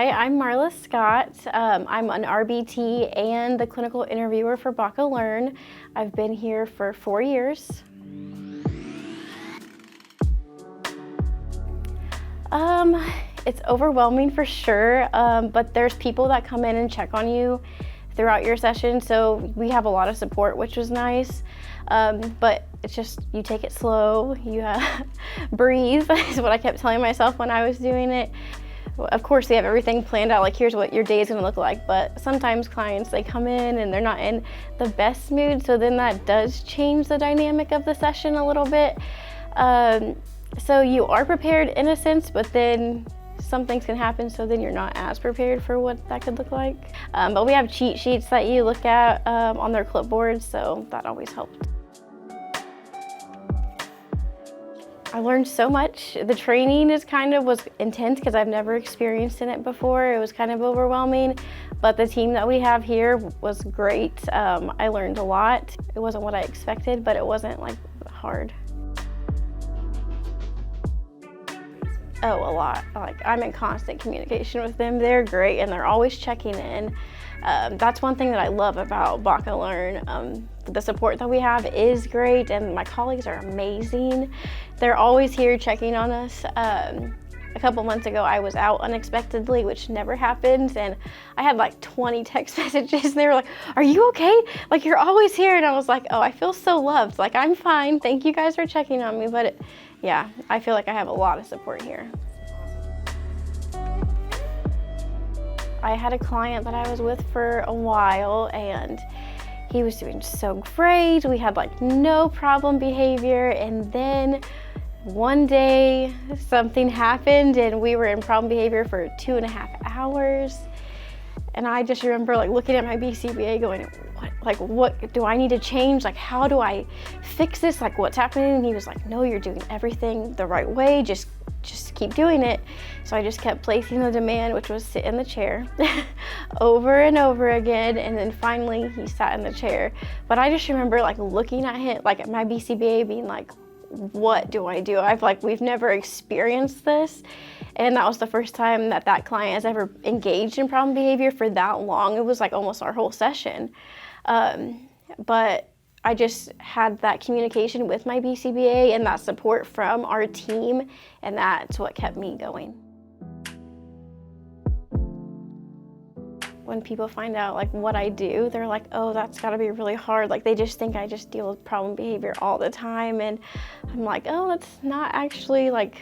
Hi, I'm Marla Scott. I'm an RBT and the clinical interviewer for BACA Learn. I've been here for 4 years. It's overwhelming for sure, but there's people that come in and check on you throughout your session, so we have a lot of support, which was nice. But it's just, you take it slow, you breathe, is what I kept telling myself when I was doing it. Of course, they have everything planned out, like here's what your day is gonna look like, but sometimes clients, they come in and they're not in the best mood, so then that does change the dynamic of the session a little bit. So you are prepared in a sense, but then some things can happen, so then you're not as prepared for what that could look like. But we have cheat sheets that you look at on their clipboards, so that always helped. I learned so much. The training was intense because I've never experienced in it before. It was kind of overwhelming, but the team that we have here was great. I learned a lot. It wasn't what I expected, but it wasn't like hard. Oh, a lot. Like, I'm in constant communication with them. They're great and they're always checking in. That's one thing that I love about BACA Learn. The support that we have is great and my colleagues are amazing. They're always here checking on us. A couple months ago, I was out unexpectedly, which never happens, and I had like 20 text messages, and they were like, "Are you okay? Like, you're always here." And I was like, "Oh, I feel so loved. Like, I'm fine. Thank you guys for checking on me." But yeah, I feel like I have a lot of support here. I had a client that I was with for a while, and he was doing so great. We had like no problem behavior, and then one day something happened and we were in problem behavior for 2.5 hours. And I just remember like looking at my BCBA going, what do I need to change? Like, how do I fix this? Like, what's happening? And he was like, "No, you're doing everything the right way. Just keep doing it." So I just kept placing the demand, which was sit in the chair over and over again. And then finally he sat in the chair. But I just remember like looking at him, like at my BCBA being like, what do I do? We've never experienced this. And that was the first time that client has ever engaged in problem behavior for that long. It was like almost our whole session. But I just had that communication with my BCBA and that support from our team, and that's what kept me going. When people find out like what I do, they're like, "Oh, that's gotta be really hard." Like, they just think I just deal with problem behavior all the time. And I'm like, "Oh, that's not actually like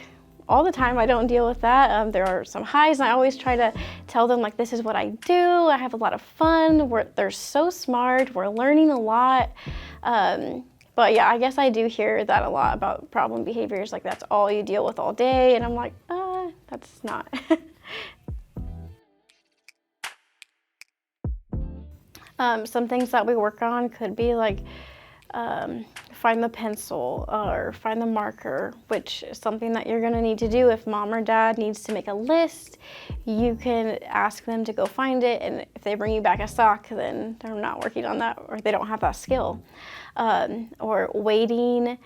all the time. I don't deal with that. There are some highs, and I always try to tell them like, this is what I do. I have a lot of fun. They're so smart. We're learning a lot." But yeah, I guess I do hear that a lot about problem behaviors. Like, that's all you deal with all day. And I'm like, that's not. Some things that we work on could be like find the pencil or find the marker, which is something that you're gonna need to do if mom or dad needs to make a list. You can ask them to go find it, and if they bring you back a sock, then they're not working on that, or they don't have that skill. Or waiting.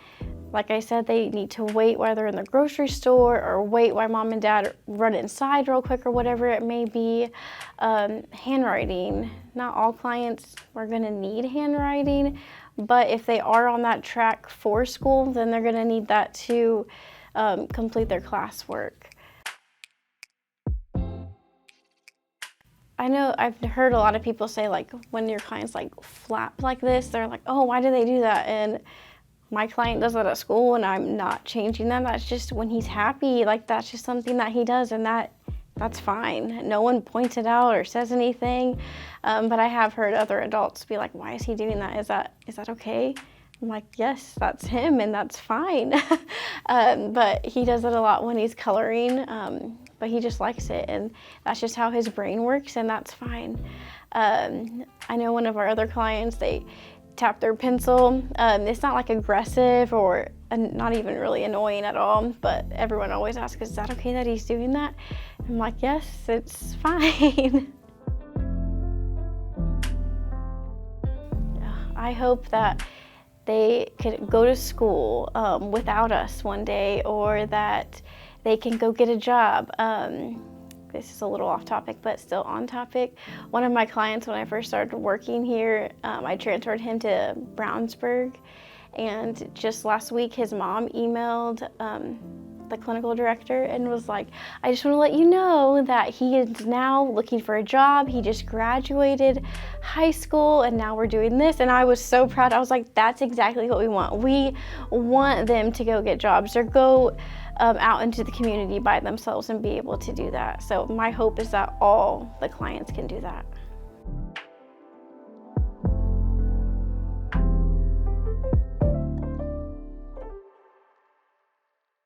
Like I said, they need to wait while they're in the grocery store, or wait while mom and dad run inside real quick, or whatever it may be. Handwriting. Not all clients are gonna need handwriting, but if they are on that track for school, then they're gonna need that to complete their classwork. I know I've heard a lot of people say like when your clients like flap like this, they're like, "Oh, why do they do that?" And my client does that at school, and I'm not changing that. That's just when he's happy. Like, that's just something that he does, and that's fine. No one points it out or says anything. But I have heard other adults be like, "Why is he doing that? Is that okay?" I'm like, "Yes, that's him, and that's fine." But he does it a lot when he's coloring, but he just likes it, and that's just how his brain works, and that's fine. I know one of our other clients, they tap their pencil. It's not like aggressive or not even really annoying at all, but everyone always asks, "Is that okay that he's doing that?" I'm like, "Yes, it's fine." I hope that they could go to school without us one day, or that they can go get a job. this is a little off topic, but still on topic. One of my clients, when I first started working here, I transferred him to Brownsburg. And just last week, his mom emailed the clinical director and was like, I just want to let you know that he is now looking for a job. He just graduated high school and now we're doing this. And I was so proud. I was like, that's exactly what we want. We want them to go get jobs or go out into the community by themselves and be able to do that. So my hope is that all the clients can do that.